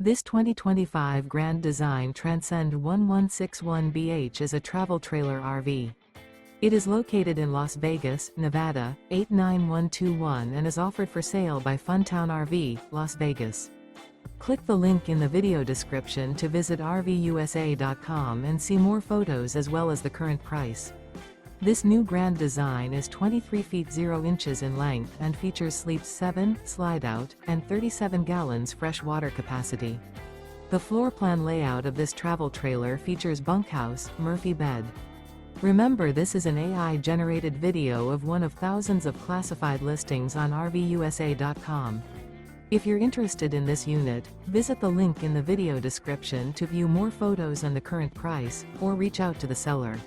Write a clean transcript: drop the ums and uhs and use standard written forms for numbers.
This 2025 Grand Design Transcend 1161BH is a travel trailer RV. It is located in Las Vegas, Nevada, 89121 and is offered for sale by Funtown RV, Las Vegas. Click the link in the video description to visit RVUSA.com and see more photos as well as the current price. This new Grand Design is 23 feet 0 inches in length and features sleeps 7, slide-out, and 37 gallons fresh water capacity. The floor plan layout of this travel trailer features bunkhouse, Murphy bed. Remember, this is an AI-generated video of one of thousands of classified listings on RVUSA.com. If you're interested in this unit, visit the link in the video description to view more photos and the current price, or reach out to the seller.